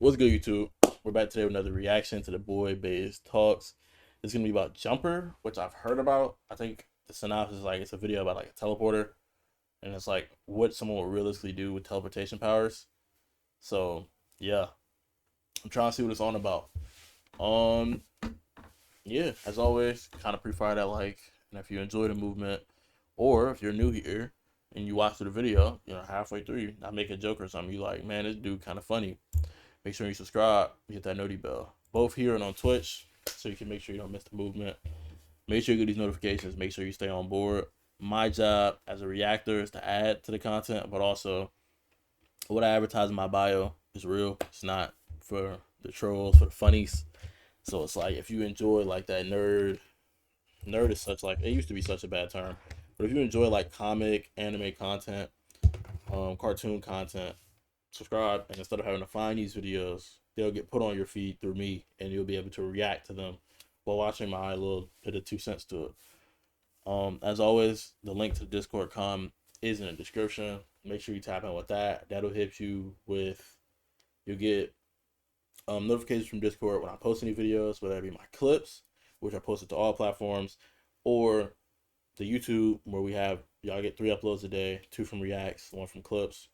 What's good, YouTube? We're back today with another reaction to the Boy Bays Talks. It's gonna be about Jumper, which I've heard about. I think the synopsis is like it's a video about like a teleporter, and it's like what someone would realistically do with teleportation powers. So yeah, I'm trying to see what it's on about. Um, yeah, as always, kind of pre-fire that like, and if you enjoy the movement, or if you're new here and you watch the video, halfway through, I make a joke or something, you like, man, this dude kind of funny. Make sure you subscribe, hit that noti bell. Both here and on Twitch, so you can make sure you don't miss the movement. Make sure you get these notifications. Make sure you stay on board. My job as a reactor is to add to the content, but also what I advertise in my bio is real. It's not for the trolls, for the funnies. So it's like if you enjoy like that nerd is such like it used to be such a bad term, but if you enjoy like comic, anime content, cartoon content, subscribe, and instead of having to find these videos, they'll get put on your feed through me, and you'll be able to react to them while watching my little bit of 2 cents to it. As always, the link to the Discord is in the description. Make sure you tap in with that. That'll hit you with, you'll get notifications from Discord when I post any videos, whether it be my clips, which I posted to all platforms, or the YouTube where we have y'all get 3 uploads a day, 2 from reacts, 1 from clips.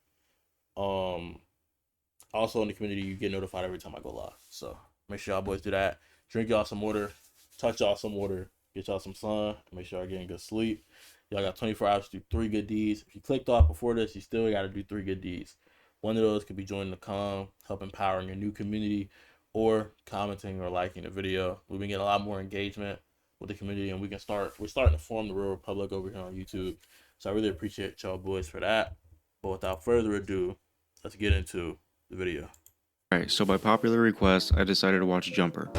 Also in the community, you get notified every time I go live. So make sure y'all boys do that. Drink y'all some water, touch y'all some water, get y'all some sun, make sure y'all getting good sleep. Y'all got 24 hours to do 3 good deeds. If you clicked off before this, you still got to do 3 good deeds. One of those could be joining the com, help empowering your new community, or commenting or liking the video. We've been getting a lot more engagement with the community, and we're starting to form the real republic over here on YouTube. So I really appreciate y'all boys for that. But without further ado, let's get into the video. Alright, so by popular request, I decided to watch Jumper.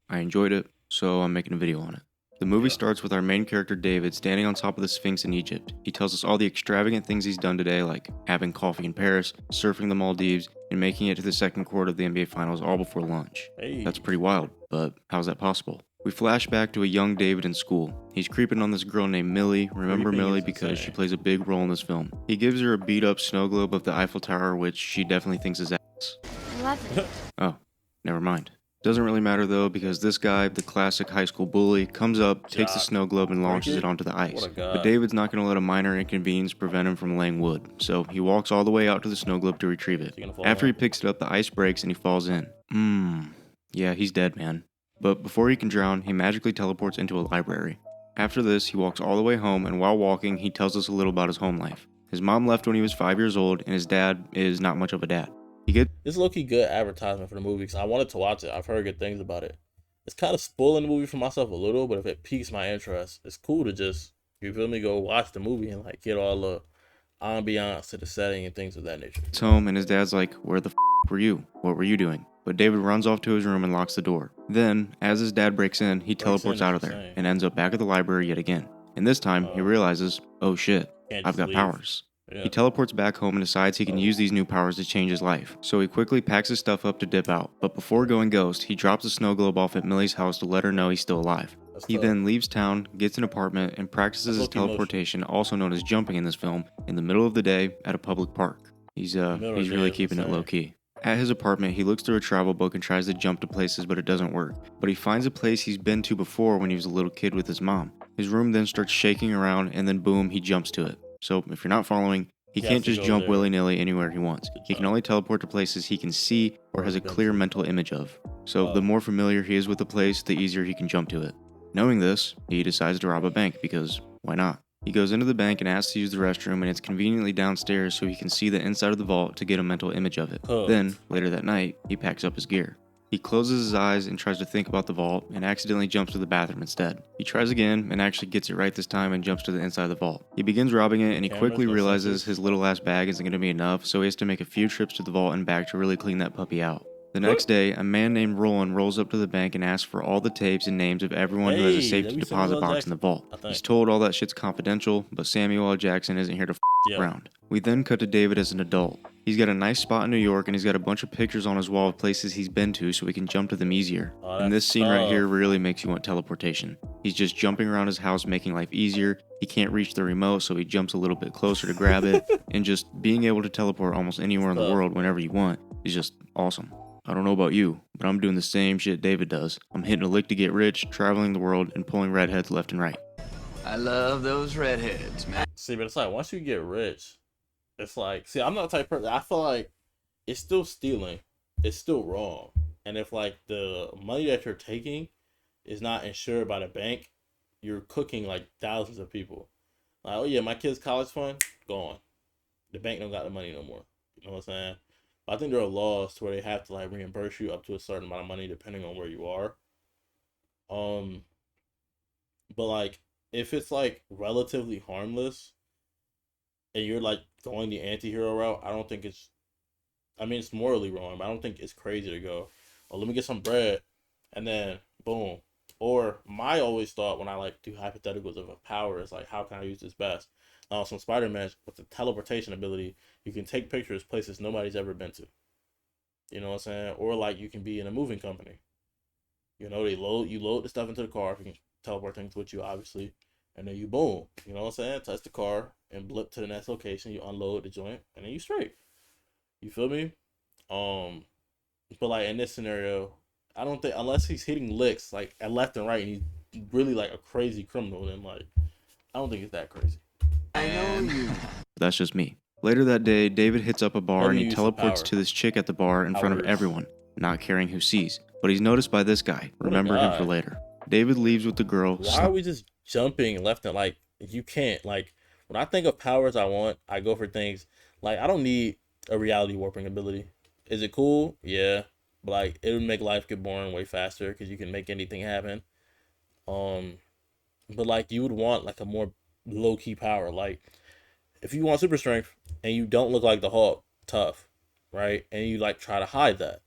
I enjoyed it, so I'm making a video on it. The movie starts with our main character David standing on top of the Sphinx in Egypt. He tells us all the extravagant things he's done today, like having coffee in Paris, surfing the Maldives, and making it to the second quarter of the NBA Finals all before lunch. Hey. That's pretty wild, but how's that possible? We flash back to a young David in school. He's creeping on this girl named Millie. Remember Millie because she plays a big role in this film. He gives her a beat up snow globe of the Eiffel Tower, which she definitely thinks is ass. Love it. Oh, never mind. Doesn't really matter though, because this guy, the classic high school bully, comes up, takes the snow globe and launches it onto the ice. But David's not going to let a minor inconvenience prevent him from laying wood, so he walks all the way out to the snow globe to retrieve it. After he picks it up, the ice breaks and he falls in. Yeah, he's dead, man. But before he can drown, he magically teleports into a library. After this, he walks all the way home, and while walking, he tells us a little about his home life. His mom left when he was 5 years old, and his dad is not much of a dad. This is low-key good advertisement for the movie because I wanted to watch it. I've heard good things about it. It's kind of spoiling the movie for myself a little, but if it piques my interest, it's cool to just, you feel me, go watch the movie and like get all the ambiance to the setting and things of that nature. It's home, and his dad's like, "Where the f were you? What were you doing?" But David runs off to his room and locks the door. Then, as his dad breaks in, he teleports out of there and ends up back at the library yet again. And this time, he realizes, oh shit, I've got powers. Yeah. He teleports back home and decides he can use these new powers to change his life. So he quickly packs his stuff up to dip out. But before going ghost, he drops a snow globe off at Millie's house to let her know he's still alive. He then leaves town, gets an apartment, and practices his teleportation, also known as jumping in this film, in the middle of the day at a public park. He's really keeping it low key. At his apartment, he looks through a travel book and tries to jump to places, but it doesn't work. But he finds a place he's been to before when he was a little kid with his mom. His room then starts shaking around, and then boom, he jumps to it. So if you're not following, he can't just jump willy-nilly anywhere he wants. He can only teleport to places he can see or has a clear mental image of. So the more familiar he is with the place, the easier he can jump to it. Knowing this, he decides to rob a bank because why not? He goes into the bank and asks to use the restroom, and it's conveniently downstairs so he can see the inside of the vault to get a mental image of it. Then, later that night, he packs up his gear. He closes his eyes and tries to think about the vault and accidentally jumps to the bathroom instead. He tries again and actually gets it right this time and jumps to the inside of the vault. He begins robbing it and he quickly realizes his little ass bag isn't going to be enough, so he has to make a few trips to the vault and back to really clean that puppy out. The next day, a man named Roland rolls up to the bank and asks for all the tapes and names of everyone who has a safety deposit box in the vault. He's told all that shit's confidential, but Samuel L. Jackson isn't here to around. We then cut to David as an adult. He's got a nice spot in New York, and he's got a bunch of pictures on his wall of places he's been to so he can jump to them easier. And this scene right here really makes you want teleportation. He's just jumping around his house, making life easier. He can't reach the remote, so he jumps a little bit closer to grab it. And just being able to teleport almost anywhere in the world whenever you want is just awesome. I don't know about you, but I'm doing the same shit David does. I'm hitting a lick to get rich, traveling the world, and pulling redheads left and right. I love those redheads, man. See, but it's like, once you get rich, it's like, see, I'm not the type of person, I feel like it's still stealing. It's still wrong. And if, like, the money that you're taking is not insured by the bank, you're cooking, like, thousands of people. Like, oh, yeah, my kid's college fund, gone. The bank don't got the money no more. You know what I'm saying? But I think there are laws to where they have to, like, reimburse you up to a certain amount of money depending on where you are. But, like, if it's, like, relatively harmless and you're, like, going the anti-hero route, I don't think it's, I mean, it's morally wrong, but I don't think it's crazy to go, oh, let me get some bread, and then, boom. Or my always thought when I, like, do hypotheticals of a power is, like, how can I use this best? Some Spider-Man, with the teleportation ability, you can take pictures of places nobody's ever been to. You know what I'm saying? Or, like, you can be in a moving company. You know, you load the stuff into the car, if you can teleport things with you, obviously, and then you boom. You know what I'm saying? Touch the car and blip to the next location, you unload the joint, and then you straight. You feel me? But, like, in this scenario, I don't think, unless he's hitting licks, like, at left and right, and he's really, like, a crazy criminal, then, like, I don't think it's that crazy. I know you. That's just me. Later that day, David hits up a bar and he teleports to this chick at the bar in front of everyone, not caring who sees. But he's noticed by this guy. Remember him for later. David leaves with the girl. Why are we just jumping left and, like, you can't, like, when I think of powers I want, I go for things, like, I don't need a reality warping ability. Is it cool? Yeah. But, like, it would make life get boring way faster because you can make anything happen. But, like, you would want, like, a more low-key power. Like, if you want super strength and you don't look like the Hulk, tough, right? And you, like, try to hide that.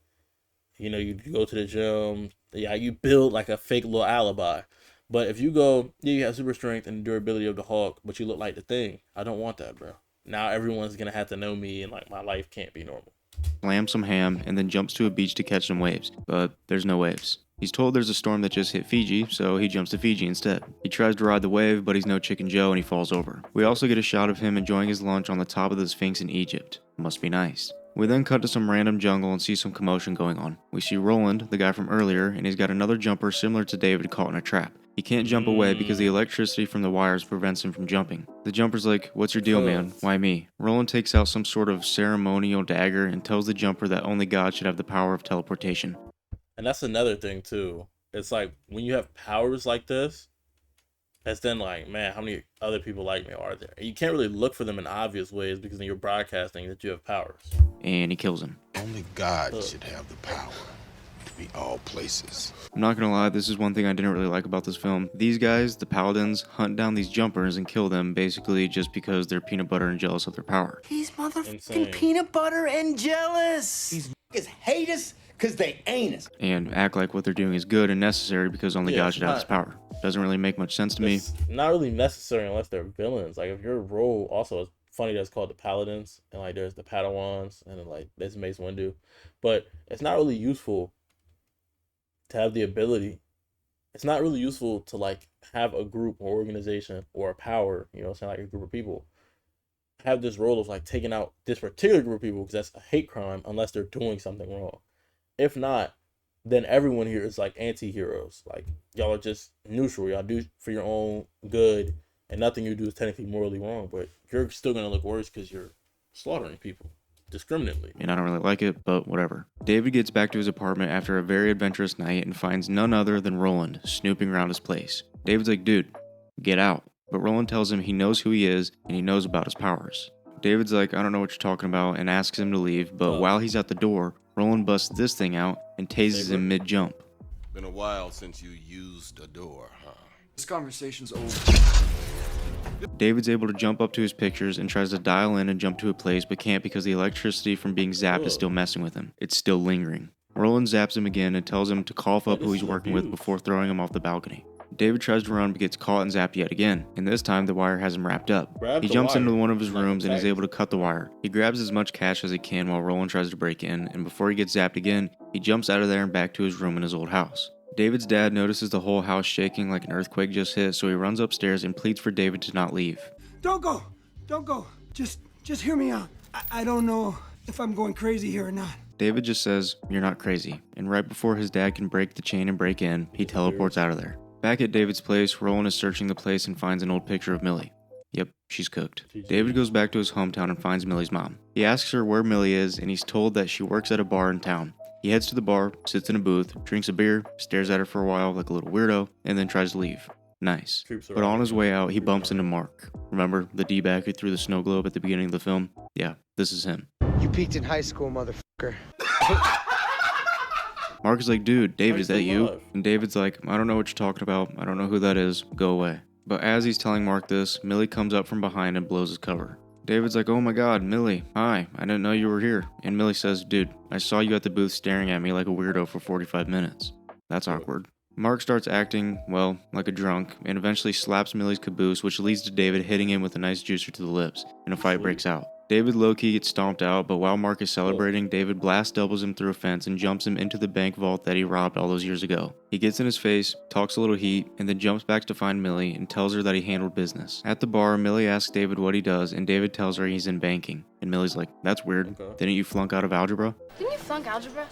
You know, you go to the gym. Yeah, you build, like, a fake little alibi. But if you go, yeah, you have super strength and the durability of the Hulk, but you look like the Thing, I don't want that, bro. Now everyone's going to have to know me and, like, my life can't be normal. Slams some ham and then jumps to a beach to catch some waves, but there's no waves. He's told there's a storm that just hit Fiji, so he jumps to Fiji instead. He tries to ride the wave, but he's no Chicken Joe and he falls over. We also get a shot of him enjoying his lunch on the top of the Sphinx in Egypt. Must be nice. We then cut to some random jungle and see some commotion going on. We see Roland, the guy from earlier, and he's got another jumper similar to David caught in a trap. He can't jump away because the electricity from the wires prevents him from jumping. The jumper's like, "What's your deal, man? Why me?" Roland takes out some sort of ceremonial dagger and tells the jumper that only God should have the power of teleportation. And that's another thing, too. It's like, when you have powers like this, it's then like, man, how many other people like me are there? And you can't really look for them in obvious ways because then you're broadcasting that you have powers. And he kills him. Only God should have the power to be all places. I'm not gonna lie, this is one thing I didn't really like about this film. These guys, the Paladins, hunt down these jumpers and kill them basically just because they're peanut butter and jealous of their power. He's motherfucking peanut butter and jealous. These niggas hate us because they ain't us. And act like what they're doing is good and necessary because only God should have this power. Doesn't really make much sense to me. It's not really necessary unless they're villains. Like, if your role also is funny, that's called the Paladins, and, like, there's the Padawans, and then, like, there's Mace Windu. But it's not really useful to have the ability. It's not really useful to, like, have a group or organization or a power, you know, like a group of people, have this role of, like, taking out this particular group of people because that's a hate crime unless they're doing something wrong. If not, then everyone here is, like, anti-heroes. Like, y'all are just neutral. Y'all do for your own good, and nothing you do is technically morally wrong, but you're still going to look worse because you're slaughtering people discriminately. And I don't really like it, but whatever. David gets back to his apartment after a very adventurous night and finds none other than Roland snooping around his place. David's like, "Dude, get out." But Roland tells him he knows who he is and he knows about his powers. David's like, "I don't know what you're talking about," and asks him to leave, but while he's at the door, Roland busts this thing out and tases him mid-jump. Been a while since you used a door, huh? This conversation's over. David's able to jump up to his pictures and tries to dial in and jump to a place, but can't because the electricity from being zapped is still messing with him. It's still lingering. Roland zaps him again and tells him to cough up who he's working with before throwing him off the balcony. David tries to run but gets caught and zapped yet again, and this time the wire has him wrapped up. He jumps into one of his rooms and is able to cut the wire. He grabs as much cash as he can while Roland tries to break in, and before he gets zapped again, he jumps out of there and back to his room in his old house. David's dad notices the whole house shaking like an earthquake just hit, so he runs upstairs and pleads for David to not leave. Don't go! Don't go! Just hear me out. I don't know if I'm going crazy here or not. David just says, "You're not crazy," and right before his dad can break the chain and break in, he teleports out of there. Back at David's place, Roland is searching the place and finds an old picture of Millie. Yep, she's cooked. David goes back to his hometown and finds Millie's mom. He asks her where Millie is, and he's told that she works at a bar in town. He heads to the bar, sits in a booth, drinks a beer, stares at her for a while like a little weirdo, and then tries to leave. Nice. But on his way out, he bumps into Mark. Remember, the D-bag who threw the snow globe at the beginning of the film? Yeah, this is him. You peaked in high school, motherfucker. Mark is like, "Dude, David, is that you?" And David's like, "I don't know what you're talking about. I don't know who that is. Go away." But as he's telling Mark this, Millie comes up from behind and blows his cover. David's like, "Oh my god, Millie, hi, I didn't know you were here." And Millie says, "Dude, I saw you at the booth staring at me like a weirdo for 45 minutes. That's awkward." Mark starts acting, well, like a drunk, and eventually slaps Millie's caboose, which leads to David hitting him with a nice juicer to the lips, and a fight breaks out. David low-key gets stomped out, but while Mark is celebrating, David blast doubles him through a fence and jumps him into the bank vault that he robbed all those years ago. He gets in his face, talks a little heat, and then jumps back to find Millie and tells her that he handled business. At the bar, Millie asks David what he does, and David tells her he's in banking. And Millie's like, "That's weird. Didn't you flunk out of algebra?" Didn't you flunk algebra?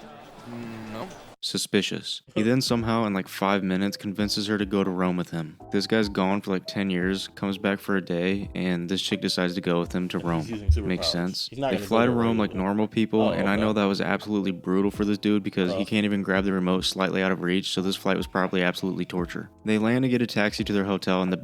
No. Suspicious. He then somehow in like 5 minutes convinces her to go to Rome with him. This guy's gone for like 10 years, comes back for a day, and this chick decides to go with him to Rome. Makes sense. They fly to Rome like normal people, and I know that was absolutely brutal for this dude because he can't even grab the remote slightly out of reach, so this flight was probably absolutely torture. They land and get a taxi to their hotel, and the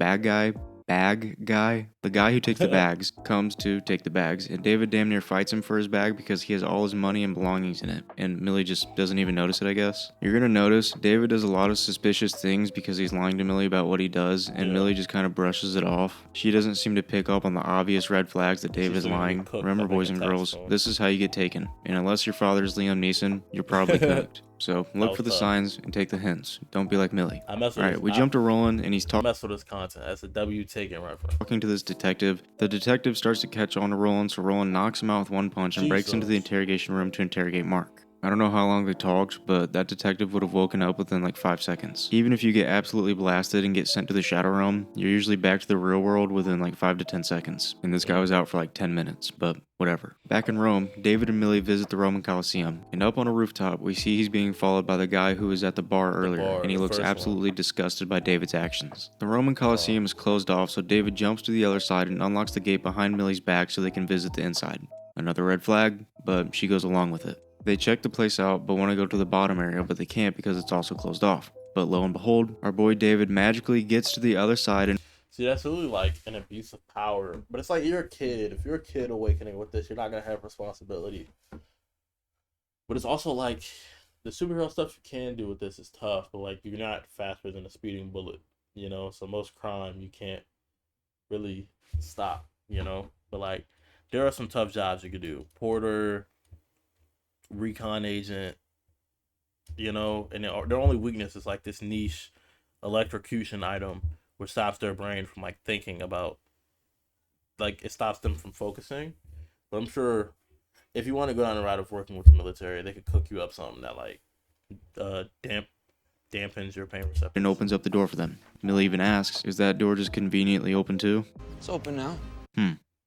the guy who takes the bags, comes to take the bags, and David damn near fights him for his bag because he has all his money and belongings in it, and Millie just doesn't even notice it, I guess. You're gonna notice David does a lot of suspicious things because he's lying to Millie about what he does, and Millie just kind of brushes it off. She doesn't seem to pick up on the obvious red flags that David is lying. Remember, boys and girls, this is how you get taken, and unless your father is Liam Neeson, you're probably cooked. So look for the signs and take the hints. Don't be like Millie. Alright, we jump to Roland and he's talking. Mess with this content. That's a W taken reference. Talking to this detective. The detective starts to catch on to Roland, so Roland knocks him out with one punch and breaks into the interrogation room to interrogate Mark. I don't know how long they talked, but that detective would have woken up within like 5 seconds. Even if you get absolutely blasted and get sent to the Shadow Realm, you're usually back to the real world within like 5 to 10 seconds. And this guy was out for like 10 minutes, but whatever. Back in Rome, David and Millie visit the Roman Colosseum, and up on a rooftop, we see he's being followed by the guy who was at the bar earlier, and he looks absolutely disgusted by David's actions. The Roman Colosseum is closed off, so David jumps to the other side and unlocks the gate behind Millie's back so they can visit the inside. Another red flag, but she goes along with it. They check the place out, but want to go to the bottom area, but they can't because it's also closed off. But lo and behold, our boy David magically gets to the other side and... See, that's really like an abuse of power. But it's like you're a kid. If you're a kid awakening with this, you're not going to have responsibility. But it's also like the superhero stuff you can do with this is tough, but like you're not faster than a speeding bullet, you know? So most crime you can't really stop, you know? But like there are some tough jobs you could do. Porter, recon agent, you know, and their only weakness is like this niche electrocution item which stops their brain from like thinking about, like it stops them from focusing. But I'm sure if you want to go down the route of working with the military, they could cook you up something that like dampens your pain receptors and opens up the door for them. Millie even asks, "Is that door just conveniently open too?" It's open now.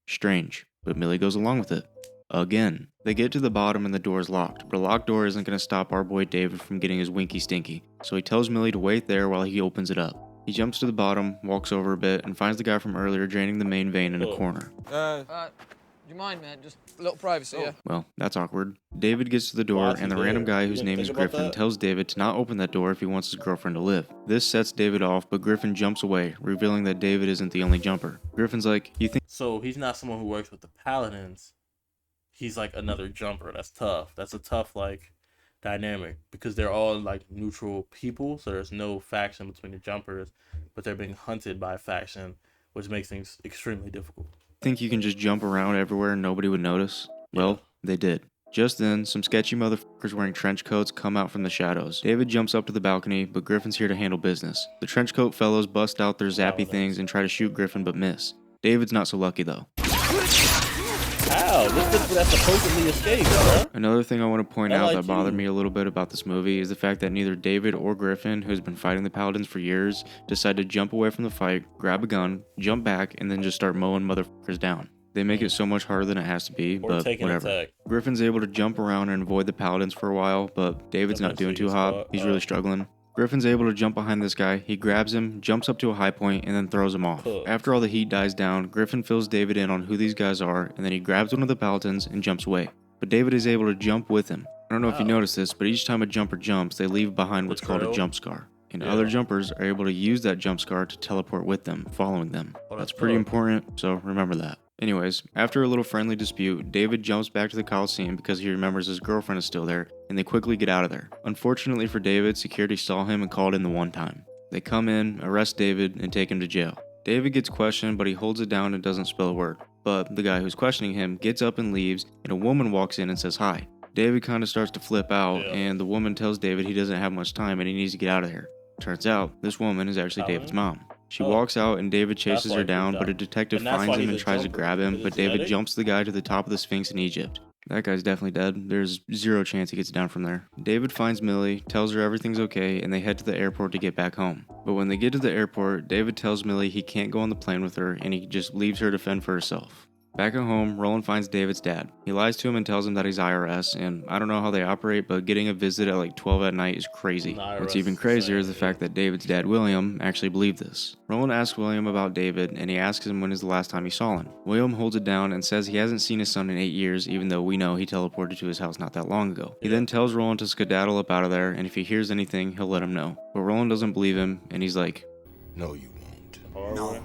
Strange, but Millie goes along with it. Again. They get to the bottom and the door is locked, but a locked door isn't going to stop our boy David from getting his winky stinky, so he tells Millie to wait there while he opens it up. He jumps to the bottom, walks over a bit, and finds the guy from earlier draining the main vein in a corner. Do you mind, man? Just a little privacy, yeah? Well, that's awkward. David gets to the door, and the random guy whose name is Griffin tells David to not open that door if he wants his girlfriend to live. This sets David off, but Griffin jumps away, revealing that David isn't the only jumper. Griffin's like, "You think..." So he's not someone who works with the Paladins. He's like another jumper. That's tough. That's a tough like dynamic because they're all like neutral people. So there's no faction between the jumpers, but they're being hunted by a faction, which makes things extremely difficult. Think you can just jump around everywhere and nobody would notice? Well, they did. Just then, some sketchy motherfuckers wearing trench coats come out from the shadows. David jumps up to the balcony, but Griffin's here to handle business. The trench coat fellows bust out their zappy things and try to shoot Griffin but miss. David's not so lucky though. Ow, that supposedly escaped, bro. Another thing I want to point out that bothered me a little bit about this movie is the fact that neither David or Griffin, who's been fighting the Paladins for years, decide to jump away from the fight, grab a gun, jump back, and then just start mowing motherfuckers down. They make it so much harder than it has to be, but whatever. Griffin's able to jump around and avoid the Paladins for a while, but David's not doing too hot. He's really struggling. Griffin's able to jump behind this guy, he grabs him, jumps up to a high point, and then throws him off. After all the heat dies down, Griffin fills David in on who these guys are, and then he grabs one of the Paladins and jumps away. But David is able to jump with him. I don't know if you noticed this, but each time a jumper jumps, they leave behind what's called a jump scar. And other jumpers are able to use that jump scar to teleport with them, following them. That's pretty important, so remember that. Anyways, after a little friendly dispute, David jumps back to the Coliseum because he remembers his girlfriend is still there, and they quickly get out of there. Unfortunately for David, security saw him and called in the one time. They come in, arrest David, and take him to jail. David gets questioned, but he holds it down and doesn't spill a word. But the guy who's questioning him gets up and leaves, and a woman walks in and says hi. David kind of starts to flip out, and the woman tells David he doesn't have much time and he needs to get out of there. Turns out, this woman is actually David's mom. She walks out and David chases her down, but a detective finds him and tries to grab him, but David jumps the guy to the top of the Sphinx in Egypt. That guy's definitely dead. There's zero chance he gets down from there. David finds Millie, tells her everything's okay, and they head to the airport to get back home. But when they get to the airport, David tells Millie he can't go on the plane with her, and he just leaves her to fend for herself. Back at home, Roland finds David's dad. He lies to him and tells him that he's IRS, and I don't know how they operate, but getting a visit at like 12 at night is crazy. What's even crazier is the fact that David's dad, William, actually believed this. Roland asks William about David, and he asks him when is the last time he saw him. William holds it down and says he hasn't seen his son in 8 years, even though we know he teleported to his house not that long ago. He then tells Roland to skedaddle up out of there, and if he hears anything, he'll let him know. But Roland doesn't believe him, and he's like, No, you won't. No,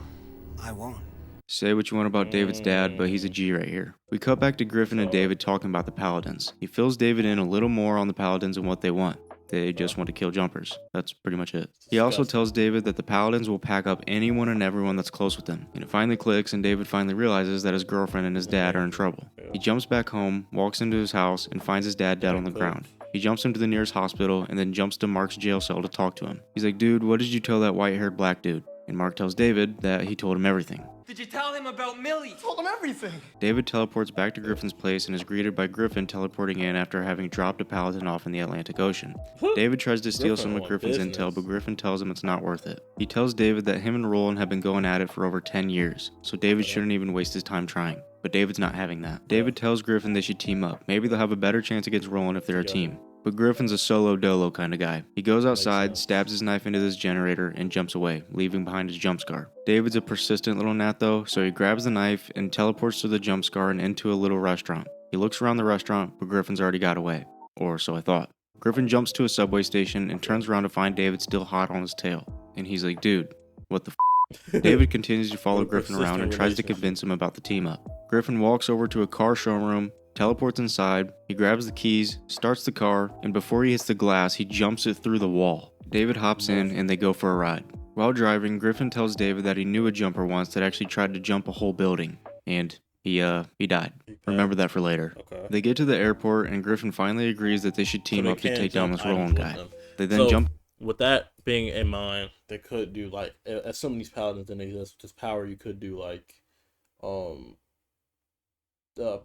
I won't. Say what you want about David's dad, but he's a G right here. We cut back to Griffin and David talking about the Paladins. He fills David in a little more on the Paladins and what they want. They just want to kill jumpers. That's pretty much it. He also tells David that the Paladins will pack up anyone and everyone that's close with them. And it finally clicks and David finally realizes that his girlfriend and his dad are in trouble. He jumps back home, walks into his house, and finds his dad dead on the ground. He jumps him to the nearest hospital and then jumps to Mark's jail cell to talk to him. He's like, dude, what did you tell that white-haired black dude? And Mark tells David that he told him everything. Did you tell him about Millie? Told him everything. David teleports back to Griffin's place and is greeted by Griffin teleporting in after having dropped a Paladin off in the Atlantic Ocean. David tries to steal some of Griffin's intel, but Griffin tells him it's not worth it. He tells David that him and Roland have been going at it for over 10 years, so David shouldn't even waste his time trying. But David's not having that. David tells Griffin they should team up. Maybe they'll have a better chance against Roland if they're a team. But Griffin's a solo dolo kind of guy. He goes outside, stabs his knife into this generator, and jumps away, leaving behind his jump scar. David's a persistent little gnat though, so he grabs the knife and teleports to the jump scar and into a little restaurant. He looks around the restaurant, but Griffin's already got away. Or so I thought. Griffin jumps to a subway station and turns around to find David still hot on his tail. And he's like, dude, what the f***? David continues to follow Griffin around and tries to convince him about the team up. Griffin walks over to a car showroom, teleports inside, he grabs the keys, starts the car, and before he hits the glass, he jumps it through the wall. David hops in and they go for a ride. While driving, Griffin tells David that he knew a jumper once that actually tried to jump a whole building, and he died. Remember that for later. They get to the airport and Griffin finally agrees that they should team up to take down this Roland guy. They then jump. With that being in mind, they could do like, as some of these Paladins didn't exist, with this power you could do like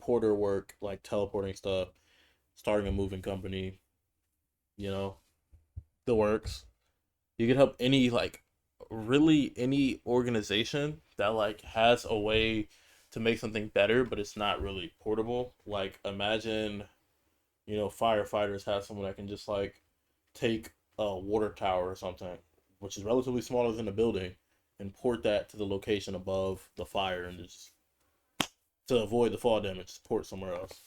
porter work, like teleporting stuff, starting a moving company, you know, the works. You could help any, like, really any organization that like has a way to make something better, but it's not really portable. Like, imagine, you know, firefighters have someone that can just like take a water tower or something, which is relatively smaller than a building, and port that to the location above the fire and just to avoid the fall damage, port somewhere else.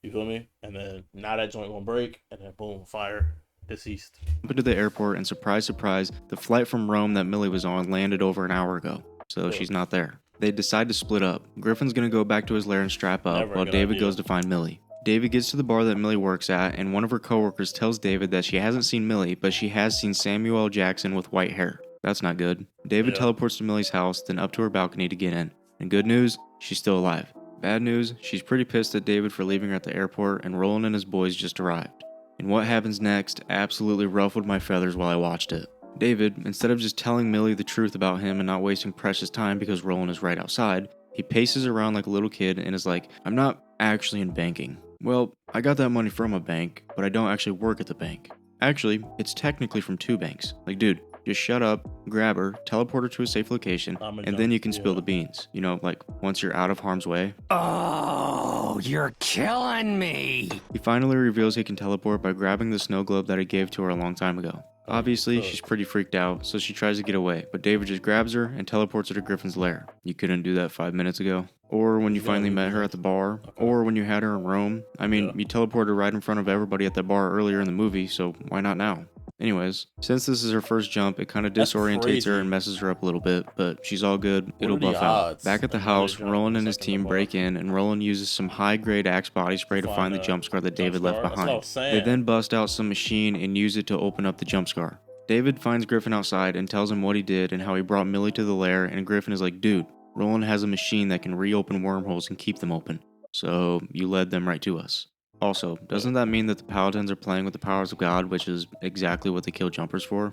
You feel me? And then now that joint gonna break, and then boom, fire, deceased. Into the airport, and surprise, surprise, the flight from Rome that Millie was on landed over an hour ago, so she's not there. They decide to split up. Griffin's gonna go back to his lair and strap up, while David goes to find Millie. David gets to the bar that Millie works at, and one of her coworkers tells David that she hasn't seen Millie, but she has seen Samuel L. Jackson with white hair. That's not good. David teleports to Millie's house, then up to her balcony to get in. And good news, she's still alive. Bad news, she's pretty pissed at David for leaving her at the airport, and Roland and his boys just arrived. And what happens next absolutely ruffled my feathers while I watched it. David, instead of just telling Millie the truth about him and not wasting precious time because Roland is right outside, he paces around like a little kid and is like, I'm not actually in banking. Well, I got that money from a bank, but I don't actually work at the bank. Actually, it's technically from 2 banks. Like, dude, just shut up, grab her, teleport her to a safe location, and then you can spill the beans. You know, like, once you're out of harm's way. Oh, you're killing me. He finally reveals he can teleport by grabbing the snow globe that he gave to her a long time ago. Obviously, she's pretty freaked out, so she tries to get away, but David just grabs her and teleports her to Griffin's lair. You couldn't do that 5 minutes ago. Or when you finally met her at the bar, or when you had her in Rome. I mean, you teleported her right in front of everybody at the bar earlier in the movie, so why not now? Anyways, since this is her first jump, it kind of disorientates her and messes her up a little bit, but she's all good, it'll buff out. Back at the house, Roland and his team break in, and Roland uses some high-grade Axe body spray to find the jump scar that David left behind. They then bust out some machine and use it to open up the jump scar. David finds Griffin outside and tells him what he did and how he brought Millie to the lair, and Griffin is like, dude, Roland has a machine that can reopen wormholes and keep them open, so you led them right to us. Also, doesn't that mean that the Paladins are playing with the powers of God, which is exactly what they kill jumpers for?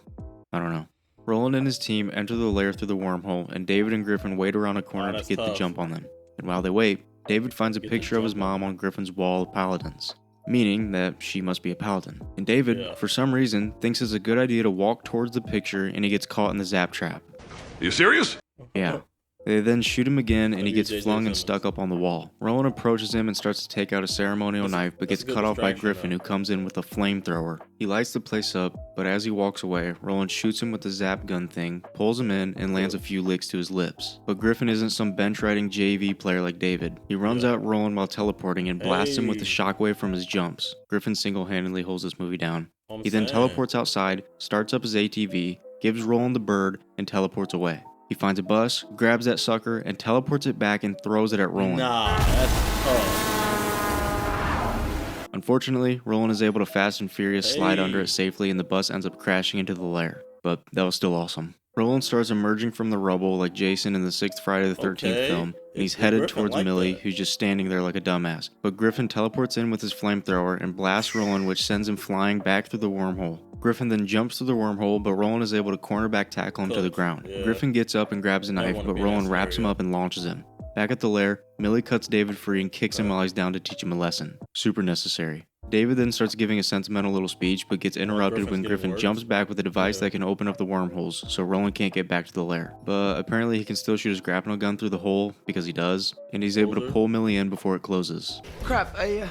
I don't know. Roland and his team enter the lair through the wormhole, and David and Griffin wait around a corner to get the jump on them. And while they wait, David finds a picture of his mom on Griffin's wall of Paladins, meaning that she must be a Paladin. And David, for some reason, thinks it's a good idea to walk towards the picture, and he gets caught in the zap trap. You serious? Yeah. They then shoot him again, and he gets flung and stuck up on the wall. Roland approaches him and starts to take out a ceremonial knife, but gets cut off by Griffin, who comes in with a flamethrower. He lights the place up, but as he walks away, Roland shoots him with the zap gun thing, pulls him in, and lands a few licks to his lips. But Griffin isn't some bench-riding JV player like David. He runs out Roland while teleporting and blasts him with the shockwave from his jumps. Griffin single-handedly holds this movie down. He then teleports outside, starts up his ATV, gives Roland the bird, and teleports away. He finds a bus, grabs that sucker, and teleports it back and throws it at Roland. Nah, that's tough. Unfortunately, Roland is able to Fast and Furious slide under it safely, and the bus ends up crashing into the lair. But that was still awesome. Roland starts emerging from the rubble like Jason in the 6th Friday the 13th film, and he's headed towards Millie, who's just standing there like a dumbass. But Griffin teleports in with his flamethrower and blasts Roland, which sends him flying back through the wormhole. Griffin then jumps through the wormhole, but Roland is able to cornerback tackle him to the ground. Griffin gets up and grabs a knife, but Roland wraps him up and launches him. Back at the lair, Millie cuts David free and kicks him while he's down to teach him a lesson. Super necessary. David then starts giving a sentimental little speech, but gets interrupted when Griffin jumps back with a device that can open up the wormholes, so Roland can't get back to the lair. But apparently he can still shoot his grapnel gun through the hole, because he does, and he's able to pull Millie in before it closes. Crap, I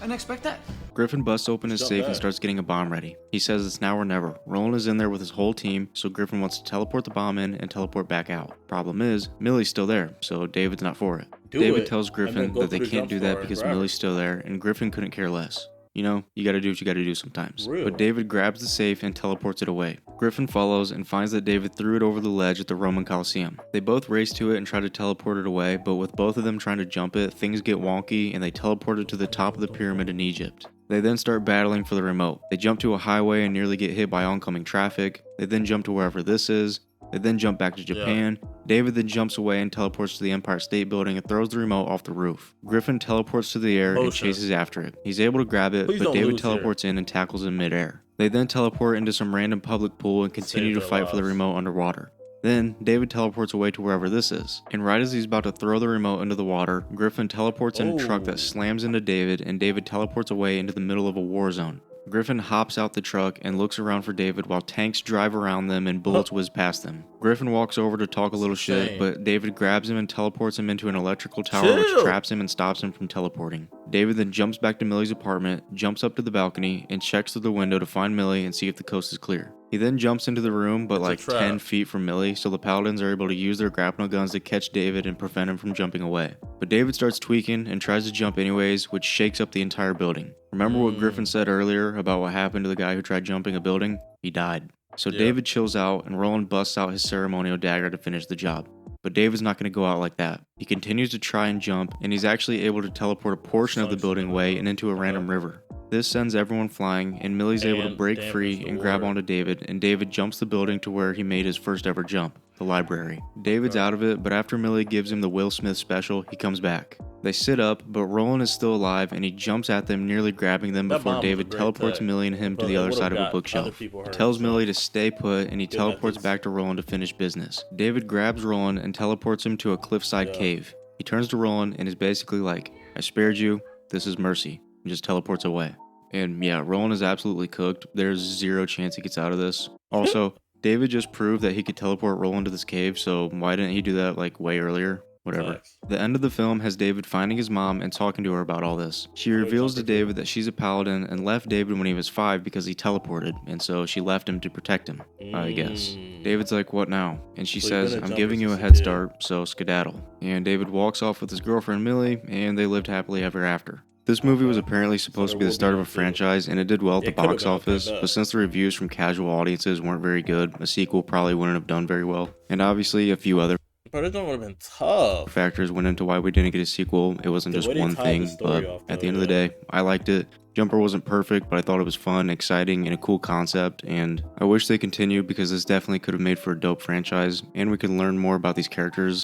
didn't expect that. Griffin busts open his safe and starts getting a bomb ready. He says it's now or never. Roland is in there with his whole team, so Griffin wants to teleport the bomb in and teleport back out. Problem is, Millie's still there, so David's not for it. David tells Griffin that they can't do that because Millie's still there, and Griffin couldn't care less. You know, you gotta do what you gotta do sometimes. But David grabs the safe and teleports it away. Griffin follows and finds that David threw it over the ledge at the Roman Colosseum. They both race to it and try to teleport it away, but with both of them trying to jump it, things get wonky and they teleport it to the top of the pyramid in Egypt. They then start battling for the remote. They jump to a highway and nearly get hit by oncoming traffic. They then jump to wherever this is. They then jump back to Japan. David then jumps away and teleports to the Empire State Building and throws the remote off the roof. Griffin teleports to the air and chases after it. He's able to grab it, but David teleports in and tackles in midair. They then teleport into some random public pool and continue to fight for the remote underwater. Then, David teleports away to wherever this is, and right as he's about to throw the remote into the water, Griffin teleports in a truck that slams into David, and David teleports away into the middle of a war zone. Griffin hops out the truck and looks around for David while tanks drive around them and bullets whiz past them. Griffin walks over to talk a little shit, but David grabs him and teleports him into an electrical tower which traps him and stops him from teleporting. David then jumps back to Millie's apartment, jumps up to the balcony, and checks through the window to find Millie and see if the coast is clear. He then jumps into the room, but like 10 feet from Millie, so the Paladins are able to use their grapnel guns to catch David and prevent him from jumping away. But David starts tweaking and tries to jump anyways, which shakes up the entire building. Remember what Griffin said earlier about what happened to the guy who tried jumping a building? He died. So David chills out, and Roland busts out his ceremonial dagger to finish the job. But David's not going to go out like that. He continues to try and jump, and he's actually able to teleport a portion of the building away and into a random river. This sends everyone flying, and Millie's able to break free and grab onto David, and David jumps the building to where he made his first ever jump, the library. David's out of it, but after Millie gives him the Will Smith special, he comes back. They sit up, but Roland is still alive and he jumps at them, nearly grabbing them That before bomb was a David great teleports cut. Millie and him to But the it other would've side of a got other bookshelf. people He hurt, tells so- Millie to stay put and he Good teleports methods. back to Roland to finish business. David grabs Roland and teleports him to a cliffside Yeah. cave. He turns to Roland and is basically like, I spared you, this is mercy, and just teleports away. And yeah, Roland is absolutely cooked. There's zero chance he gets out of this. Also, David just proved that he could teleport Roland to this cave, so why didn't he do that like way earlier? Whatever. Facts. The end of the film has David finding his mom and talking to her about all this. She Wait, reveals to Jumper too? David that she's a paladin and left David when he was 5 because he teleported, and so she left him to protect him, I guess. David's like, what now? And she So you've says, been a I'm Jumper giving you a since a head kid." start, so skedaddle. And David walks off with his girlfriend Millie, and they lived happily ever after. This movie was apparently supposed to be the start of a franchise, and it did well at the It could've box been, I'll office, take that. but since the reviews from casual audiences weren't very good, a sequel probably wouldn't have done very well. And obviously, a few other Bro, this one would have been tough. factors went into why we didn't get a sequel. It wasn't The just way they one tied the thing, story but off, at though, the end of the yeah. day, I liked it. Jumper wasn't perfect, but I thought it was fun, exciting, and a cool concept, and I wish they continued because this definitely could have made for a dope franchise, and we could learn more about these characters.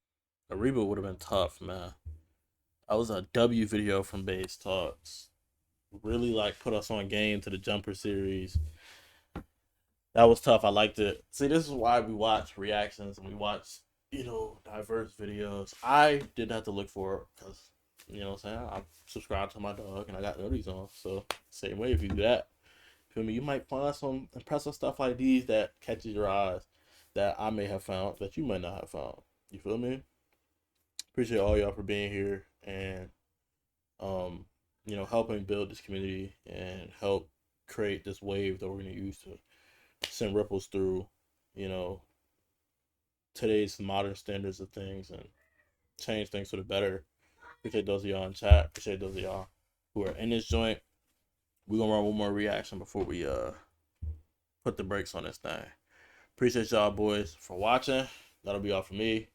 A reboot would have been tough, man. I was a W video from Base Talks. Really like put us on game to the Jumper series. That was tough. I liked it. See, this is why we watch reactions and we watch, diverse videos. I didn't have to look for it because, you know what I'm saying? I subscribed to my dog and I got notifications on. So, same way if you do that, feel me? You might find some impressive stuff like these that catches your eyes that I may have found that you might not have found. You feel me? Appreciate all y'all for being here and, helping build this community and help create this wave that we're going to use to send ripples through, today's modern standards of things and change things for the better. Appreciate those of y'all in chat. Appreciate those of y'all who are in this joint. We're going to run one more reaction before we put the brakes on this thing. Appreciate y'all boys for watching. That'll be all for me.